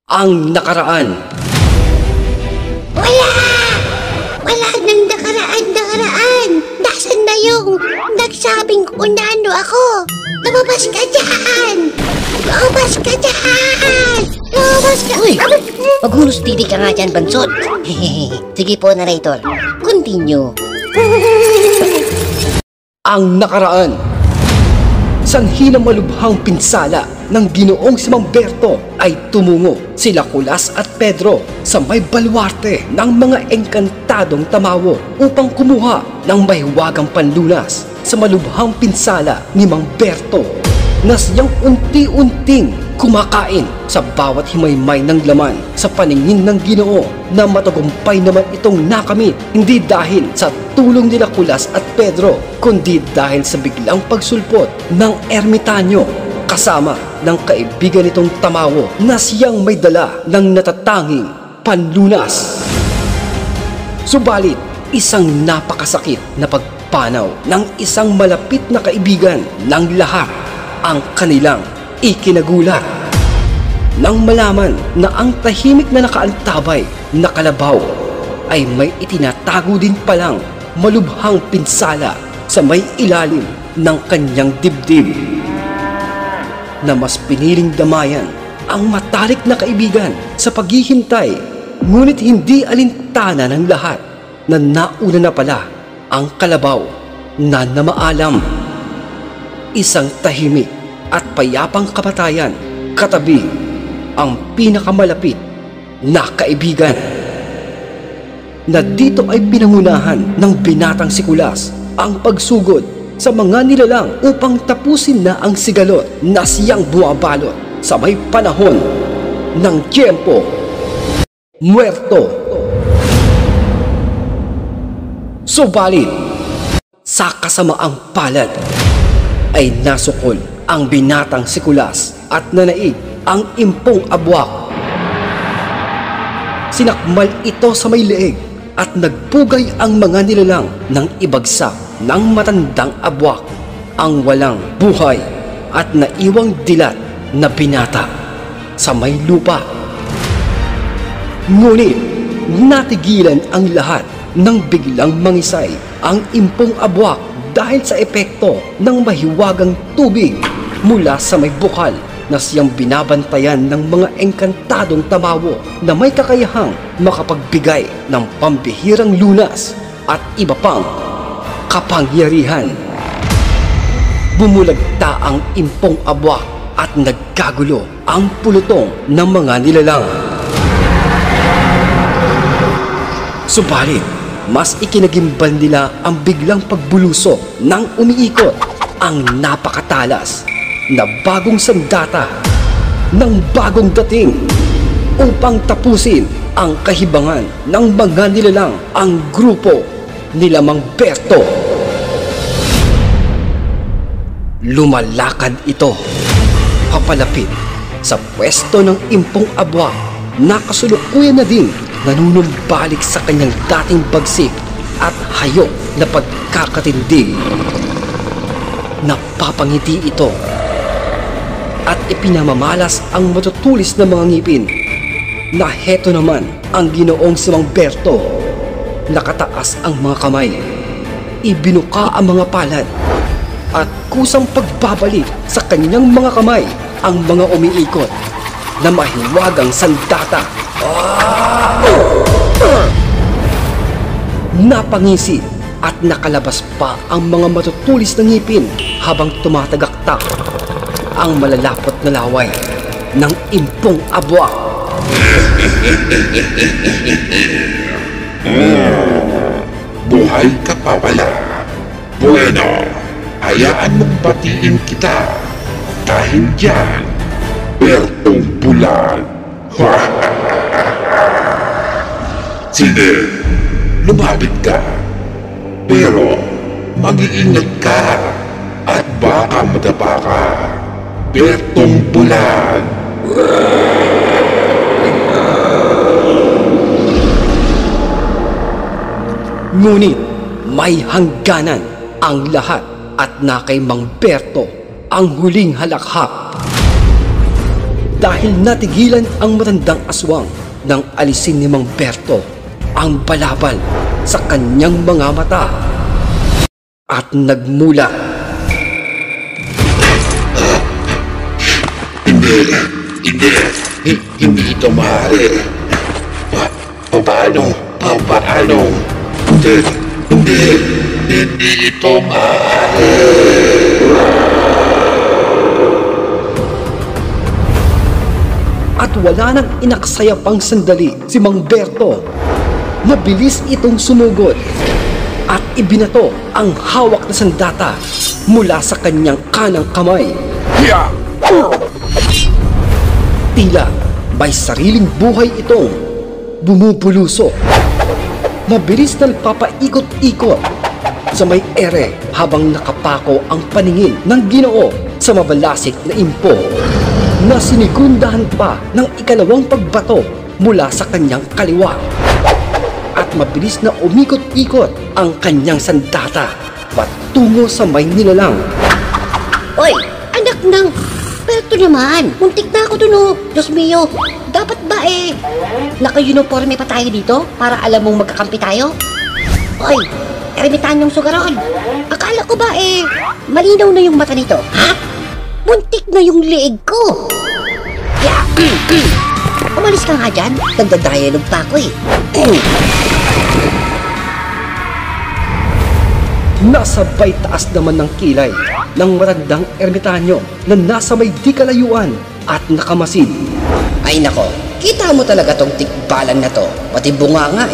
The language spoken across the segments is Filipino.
Ang nakaraan. Wala! Wala nang nakaraan! Nasaan na yung nagsabing unano ako? Lumabas ka dyan! Lumabas ka dyan! Lumabas ka! Uy! Maghulos titi ka nga dyan, Bansot. Sige po, narrator. Continue. Ang nakaraan. Sanhi ng malubhang pinsala ng Ginoong si Mamberto ay tumungo sila Kulas at Pedro sa may baluarte ng mga engkantadong tamawo upang kumuha ng mahiwagang panlunas sa malubhang pinsala ni Mamberto na siyang unti-unting kumakain sa bawat himaymay ng laman sa paningin ng Ginoo na matagumpay naman itong nakamit hindi dahil sa tulong nila Kulas at Pedro kundi dahil sa biglang pagsulpot ng ermitanyo kasama ng kaibigan nitong tamawo na siyang may dala ng natatanging panlunas. Subalit, isang napakasakit na pagpanaw ng isang malapit na kaibigan ng lahat ang kanilang ikinagulat nang malaman na ang tahimik na nakaantabay na kalabaw ay may itinatago din palang malubhang pinsala sa may ilalim ng kanyang dibdib na mas piniling damayan ang matalik na kaibigan sa paghihintay, ngunit hindi alintana ng lahat na nauna na pala ang kalabaw na namaalam. Isang tahimik at payapang kamatayan katabi ang pinakamalapit na kaibigan na dito ay pinangunahan ng binatang si Kulas ang pagsugod sa mga nilalang upang tapusin na ang sigalot na siyang bumabalot sa may panahon ng tiyempo muerto. Subalit, sa kasamaang palad ay nasukol ang binatang si Kulas at nanaig ang impong abwak. Sinakmal ito sa may leeg at nagpugay ang mga nilalang ng ibagsak ng matandang abwak ang walang buhay at naiwang dilat na binata sa may lupa. Ngunit natigilan ang lahat nang biglang mangisay ang impong abwak dahil sa epekto ng mahiwagang tubig mula sa may bukal na siyang binabantayan ng mga engkantadong tamawo na may kakayahang makapagbigay ng pambihirang lunas at iba pang kapangyarihan. Bumulagta ang impong abwak at nagkagulo ang pulutong ng mga nilalang. Subalit, mas ikinagimbal nila ang biglang pagbulusok ng umiikot ang napakatalas na bagong sandata ng bagong dating upang tapusin ang kahibangan ng mga nilalang ang grupo nila Mamberto. Lumalakad ito papalapit sa pwesto ng impong abwak na kasalukuyan na din nanunumbalik sa kanyang dating bagsik at hayok na pagkakatindig. Napapangiti ito at ipinamamalas ang matutulis na mga ngipin na heto naman ang Ginoong si Mamberto. Nakataas ang mga kamay, ibinuka ang mga palad at kusang pagbabalik sa kanyang mga kamay ang mga umiikot na mahiwagang sandata. Napangisi at nakalabas pa ang mga matutulis na ngipin habang tumatagaktak ang malalapot na laway ng impong abwak. Buhay ka pa pala. Bueno, hayaan mong batiin kita. Dahil dyan, Bertong Bulan. Sige, lumapit ka. Pero, mag-iingat ka at baka madapa ka. Bertong Bulan. Ngunit may hangganan ang lahat at na kay Mamberto ang huling halakhak. dahil natigilan ang matandang aswang nang alisin ni Mang Berto ang balabal sa kanyang mga mata at nagmula. Hindi ito maaari. Paano? Hindi ito maaari. At wala nang inaksaya pang sandali si Mang Berto. Mabilis itong sumugod at ibinato ang hawak na sandata mula sa kanyang kanang kamay. Tila may sariling buhay itong bumubulusok. Mabilis na nagpapaikot-ikot sa may ere habang nakapako ang paningin ng Ginoo sa mabalasik na impo na sinigundahan pa ng ikalawang pagbato mula sa kanyang kaliwa. At mabilis na umikot-ikot ang kanyang sandata patungo sa may nilalang. Hoy, anak ng Berto naman! Muntik na ako dun oh! Diyos mio, dapat ba naka-uniforme pa tayo dito para alam mong magkakampi tayo? Hoy, eremitanyong sugaron! Akala ko ba malinaw na yung mata nito, ha? Muntik na yung leeg ko! Yeah. Umalis ka nga dyan, nagdadialog pa ako Nasabay taas naman ng kilay ng matandang ermitanyo na nasa may di kalayuan at nakamasid. Ay nako, kita mo talaga tong tikbalan na to. Pati bunga nga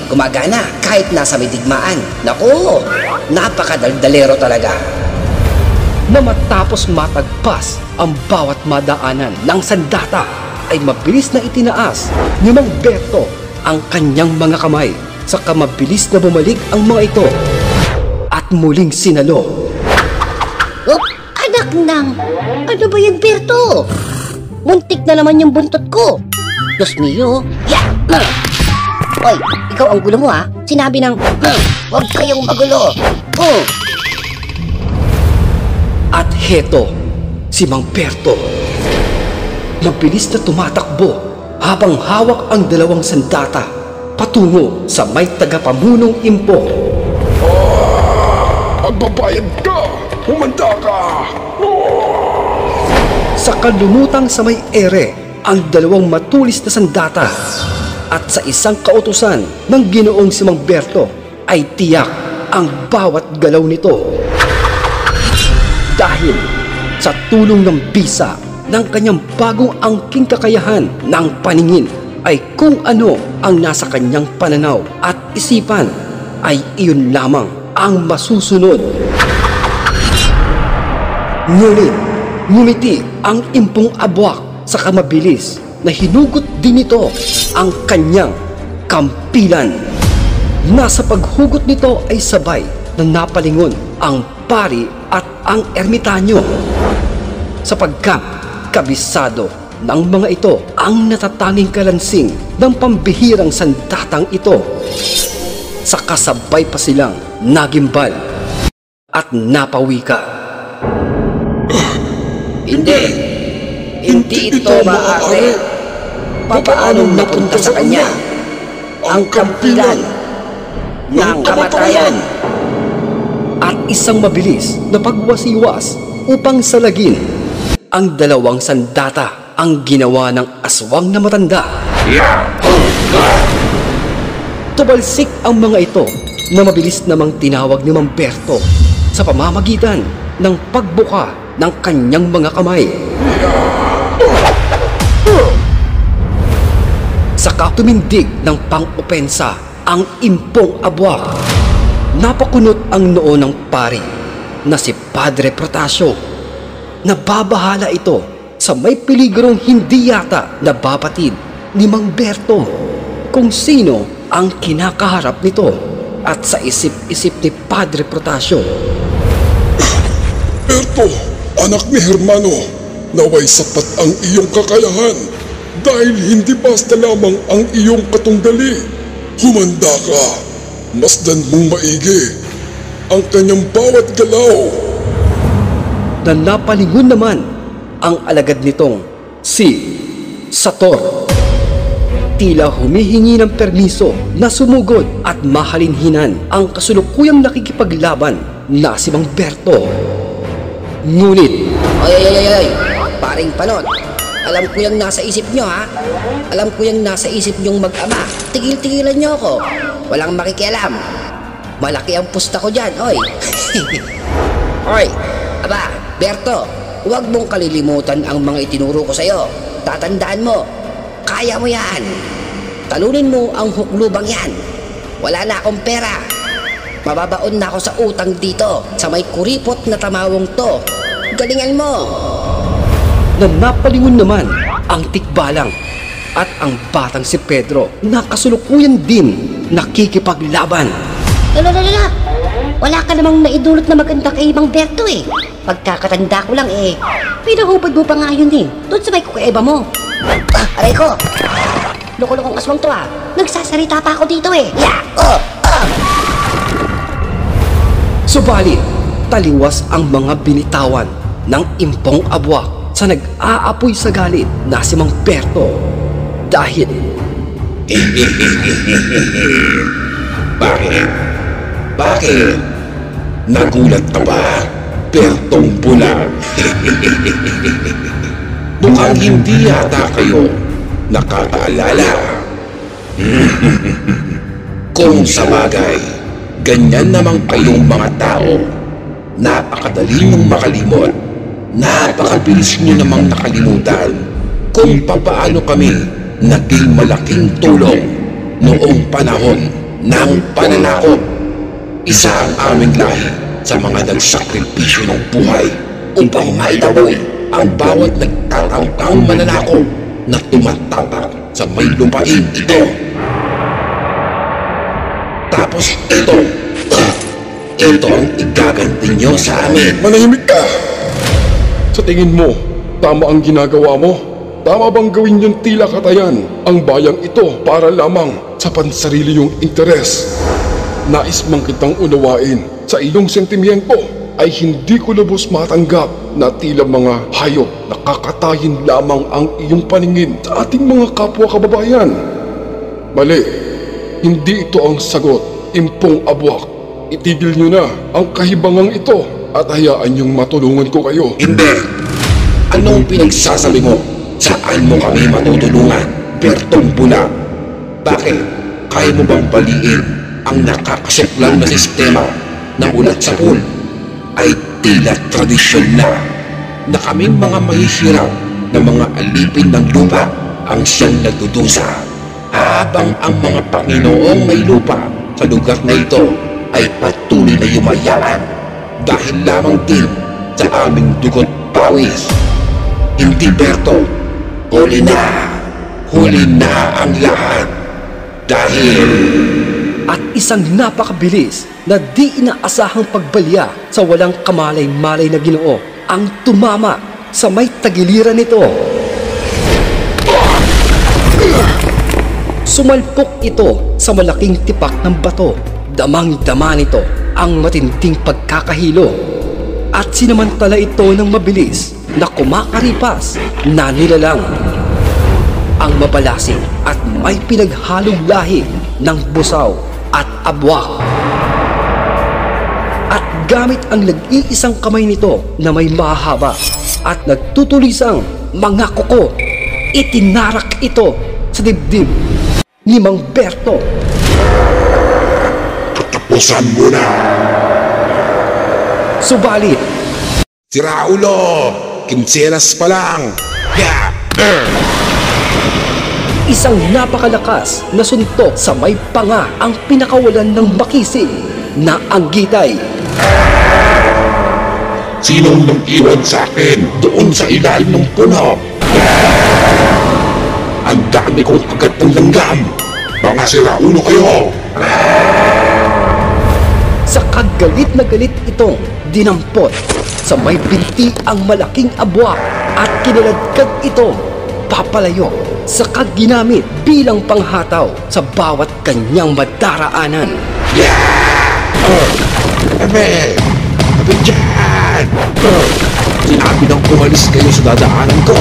gumagana kahit nasa may digmaan. Nako, napakadaldalero talaga. Na matapos matagpas ang bawat madaanan ng sandata ay mabilis na itinaas ni Mang Berto ang kanyang mga kamay, saka mabilis na bumalik ang mga ito at muling sinalo. Oh, anak nang, ano ba yan, Berto? Muntik na naman yung buntot ko. Diyos mio. Hoy, ikaw ang gulo mo ha. Sinabi ng, huwag kayong magulo. At heto, si Mang Berto. Mabilis na tumatakbo habang hawak ang dalawang sandata patungo sa may tagapamunong impo. Magbabayad ka! Humanda ka! Sa kalumutang sa may ere ang dalawang matulis na sandata at sa isang kautusan ng Ginoong si Mang Berto ay tiyak ang bawat galaw nito. Dahil sa tulong ng bisa ng kanyang bagong angking kakayahan ng paningin ay kung ano ang nasa kanyang pananaw at isipan ay iyon lamang ang masusunod. Ngunit ngumiti ang impong abwak sa kamabilis na hinugot din nito ang kanyang kampilan. Nasa paghugot nito ay sabay na napalingon ang pari at ang ermitanyo sapagkat kabisado ng mga ito ang natatanging kalansing ng pambihirang sandatang ito. Sa kasabay pa silang nagimbal at napawika. Hindi ito maaari. Papaanong napunta sa kanya ang kampilan ng kamatayan? At isang mabilis na pagwasiwas upang salagin ang dalawang sandata ang ginawa ng aswang na matanda. Tubalsik ang mga ito na mabilis namang tinawag ni Mang Berto sa pamamagitan ng pagbuka ng kanyang mga kamay. Saka tumindig ng pang-opensa ang impong abwak. Napakunot ang noo ng pari na si Padre Protasio. Nababahala ito sa may peligrong hindi yata nababatid ni Mang Berto kung sino ang kinakaharap nito at sa isip-isip ni Padre Protasio. Berto, anak ni Hermano, naway sapat ang iyong kakayahan dahil hindi basta lamang ang iyong katunggali. Humanda ka, masdan mong maigi ang kanyang bawat galaw. Na napalingon naman ang alagad nitong si sa Tor. Tila humihingi ng permiso na sumugod at mahalinhinan ang kasulukuyang nakikipaglaban na si Mang Berto. Ngunit, Ay, paring Panot. Alam ko yung nasa isip nyo, ha? Alam ko yung nasa isip nyong mag-ama. Tigil-tigilan nyo ako. Walang makikialam. Malaki ang pusta ko dyan, oy. Oy, aba, Berto, huwag mong kalilimutan ang mga itinuro ko sa'yo. Tatandaan mo, kaya mo yan. Talunin mo ang huklubang yan. Wala na akong pera. Mababaon na ako sa utang dito sa may kuripot na tamawong to. Galingan mo. na napalingon naman ang tikbalang at ang batang si Pedro na kasulukuyan din nakikipaglaban. Lala, wala ka namang naidulot na maganda kay Mang Berto eh. Pagkakatanda ko lang eh, pinahubad mo pa nga yun eh, doon sa may kukaeba mo. Aray ko! Loko-lokong aswang to ah, nagsasalita pa ako dito eh. Subalit, taliwas ang mga binitawan ng impong abwak sa nag-aapoy sa galit na si Mang Berto. Dahil Bakit? Nagulat ka ba? Bertong Bula. Mukhang hindi yata kayo nakakaalala. Kung sa bagay, ganyan naman kayong mga tao. Napakadali niyong makalimot. Napakabilis niyo namang nakalimutan kung papaano kami naging malaking tulong noong panahon ng pananakop. Isa ang aming lahi sa mga nagsakripisyo ng buhay upang maitaboy ang bawat nagtatangkang mananakop na tumatapak sa may lupain ito. Tapos ito ang igaganti nyo sa amin. Manahimik ka! Sa tingin mo, tama ang ginagawa mo? Tama bang gawin yung tila katayan ang bayang ito para lamang sa pansarili yung interes? Nais mang kitang unawain sa iyong sentimiento ay hindi ko lubos matanggap na tila mga hayop na kakatayin lamang ang iyong paningin sa ating mga kapwa kababayan. Mali, hindi ito ang sagot, impong abwak. Itigil niyo na ang kahibangang ito at hayaan niyong matulungan ko kayo. Hindi! Anong pinagsasabi mo? Saan mo kami matutulungan, Bertong Bula? Bakit? Kaya mo bang baliin ang nakakasuklang na sistema na ulat sa pool ay tila tradisyon na kaming mga mahihirap na mga alipin ng lupa ang siyang nagdudusa habang ang mga Panginoong may lupa sa lugar na ito ay patuloy na yumayaman dahil lamang din sa aming dugot pawis. Hindi, Berto. Huli na ang lahat dahil at isang napakabilis na di inaasahang pagbalya sa walang kamalay-malay na Ginoo ang tumama sa may tagiliran nito. Sumalpok ito sa malaking tipak ng bato. Damang-dama nito ang matinding pagkakahilo at sinamantala ito ng mabilis na kumakaripas na nilalang. Ang mabalasing at may pinaghalong lahi ng busaw at abwak. At gamit ang nag-iisang kamay nito na may mahaba at nagtutulisang mga kuko, itinarak ito sa dibdib ni Mang Berto. tapusan mo na. Subalit, Sira ulo! Kinsenas pa lang! isang napakalakas na suntok sa may panga ang pinakawalan ng makisig na anggitay. Sinong nag-iwan sa akin doon sa ilalim ng puno? Ang dami kong kagat ng langgam! Mga siraulo kayo! Sa kagalit na galit itong dinampot sa may binti ang malaking abwak at kinaladkad ito papalayo sa kaginamit bilang panghataw sa bawat kanyang madaraanan. Abe! Abe dyan! Sinabi nang umalis kayo sa dadaanan ko!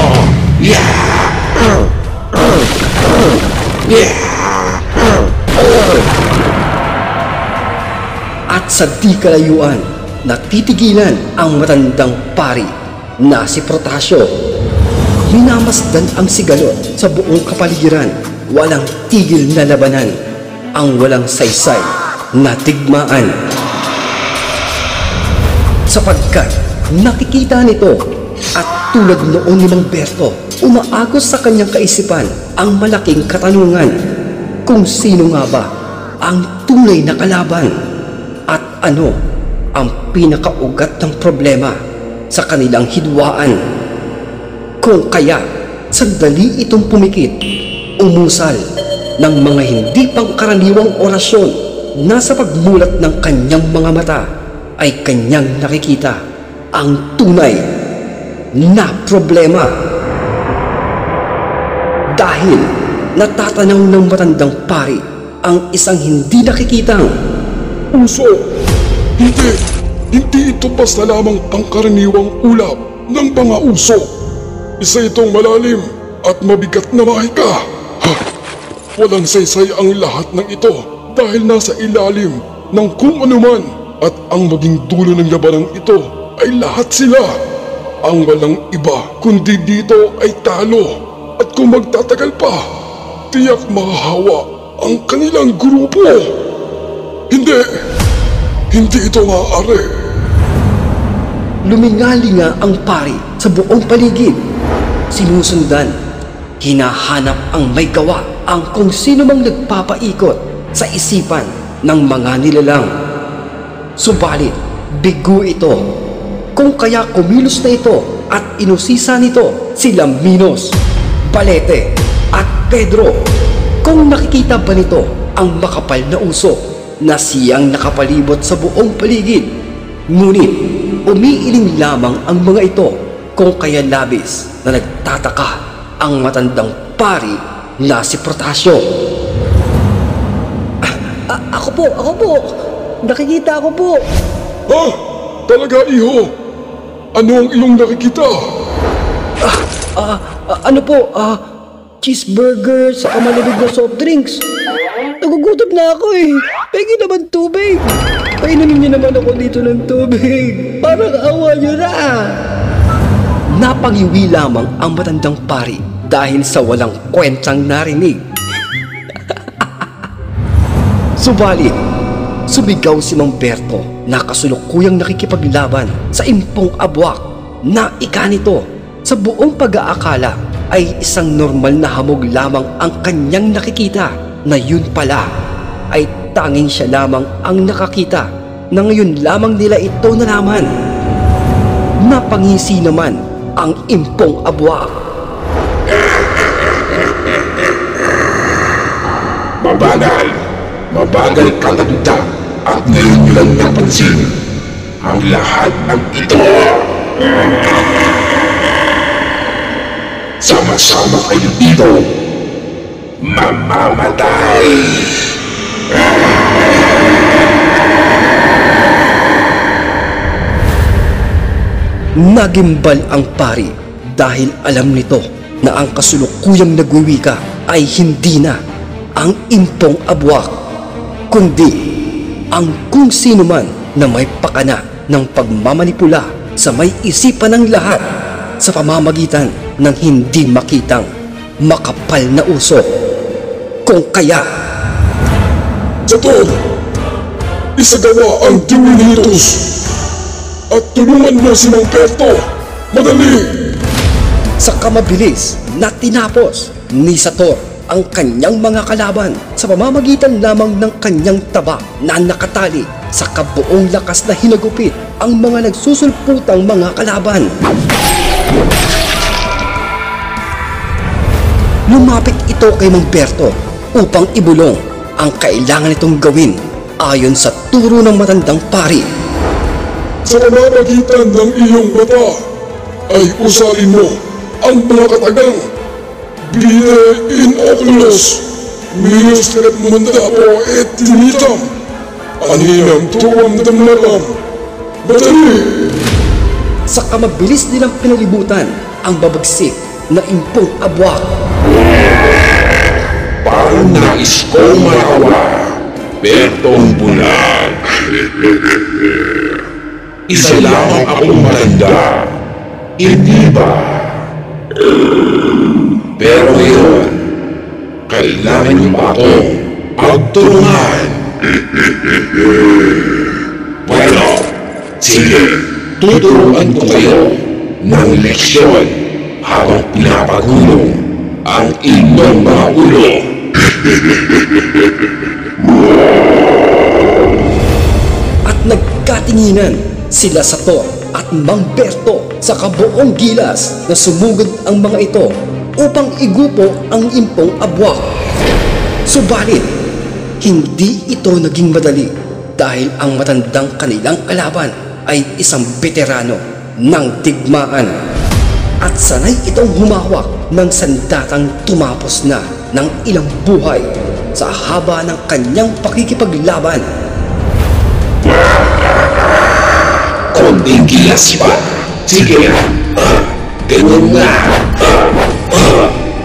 At sa di kalayuan, natitigilan ang matandang pari na si Protasio. Minamasdan ang sigalot sa buong kapaligiran. Walang tigil na labanan, ang walang saysay na tigmaan. Sapagkat nakikita nito at tulad noon ni Mang Berto, umaagos sa kanyang kaisipan ang malaking katanungan kung sino nga ba ang tunay na kalaban at ano ang pinakaugat ng problema sa kanilang hidwaan. Kung kaya sandali itong pumikit, umusal ng mga hindi pangkaraniwang orasyon na sa pagmulat ng kanyang mga mata ay kanyang nakikita ang tunay na problema. Dahil natatanaw ng matandang pari ang isang hindi nakikitang Uso! Hindi ito basta lamang pangkaraniwang ulap ng mga uso. Isa itong malalim at mabigat na mahika. Walang saysay ang lahat ng ito dahil nasa ilalim ng kung anuman at ang maging dulo ng labanang ito ay lahat sila. Ang walang iba kundi dito ay talo at kung magtatagal pa, tiyak mahahawa ang kanilang grupo. Hindi ito maaari. lumingalinga ang pari sa buong paligid. Sinusundan, hinahanap ang may gawa ang kung sino mang nagpapaikot sa isipan ng mga nilalang. Subalit, bigo ito. Kung kaya kumilos na ito at inusisa nito sila Minos, Balete at Pedro. Kung nakikita ba nito ang makapal na usok na siyang nakapalibot sa buong paligid, ngunit umiiling lamang ang mga ito kung kaya labis na nagtataka ang matandang pari na si Protasio. Ako po. Nakikita ko po. Ha? Talaga, iho? Ano ang iyong nakikita? Cheeseburger sa malamig na soft drinks. Nagugutom na ako eh. Pegi naman tubig. Painumin niyo naman ako dito ng tubig. Parang awa niyo na. Napangiwi lamang ang matandang pari dahil sa walang kwentang narinig. Subalit, sumigaw si Mang Berto na kasulukuyang nakikipaglaban sa impong abwak na ika nito sa buong pag-aakala ay isang normal na hamog lamang ang kanyang nakikita na yun pala ay tanging siya lamang ang nakakita na ngayon lamang nila ito nalaman. Napangisi naman ang impong abwak. Mabagal ka nagda at ngayon nyo lang napansin ang lahat ng ito. Sama-sama kayo dito, mamamatay. Nagimbal ang pari dahil alam nito na ang kasulukuyang nagwiwika ay hindi na ang impong abwak, kundi ang kung sino man na may pakana ng pagmamanipula sa may isipan ng lahat sa pamamagitan ng hindi makitang makapal na usok. Kung kaya, Sator, isagawa ang Diwinitos at tulungan mo si Mang Berto. Madali! sa kamabilis na tinapos ni Sator ang kanyang mga kalaban sa pamamagitan lamang ng kanyang taba na nakatali sa kabuong lakas na hinagupit ang mga nagsusulputang mga kalaban. Lumapit ito kay Mang Berto upang ibulong ang kailangan nitong gawin ayon sa turo ng matandang pari. Sa pamamagitan ng iyong mata ay usalin mo ang mga katagang Bine in oculos, minus telet mandapo et tinitam, aninam tuwam damalam. Madali! Sa kamabilis nilang pinalibutan ang babagsik na impong abwak. Ang nais kong magawa, Bertong Bulag. Isa lamang akong matanda, hindi ba? Pero ngayon, kailangan niyo ba akong pagtulungan? Bueno, sige, tuturuan ko kayo ng leksyon habang pinapagulong ang inyong mga ulo. At nagkatinginan sila sa Thor at Mang Berto sa kabuong gilas na sumugod ang mga ito upang igupo ang impong abwak. Subalit, hindi ito naging madali dahil ang matandang kanilang kalaban ay isang veterano ng digmaan. At sanay itong humawak ng sandatang tumapos na ng ilang buhay sa haba ng kanyang pakikipaglaban. Konting gilas pa. Sige, ganun nga.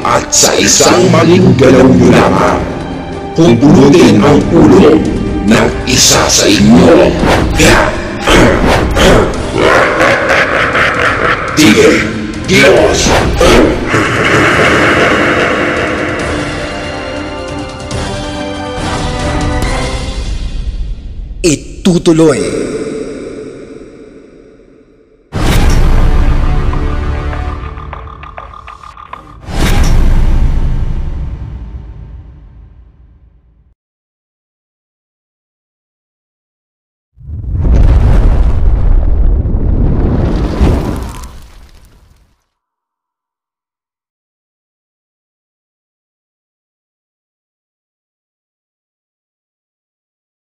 At sa isang maling galaw nyo lamang, pupulutin ang ulo ng isa sa inyo. Sige, Diyos! Itutuloy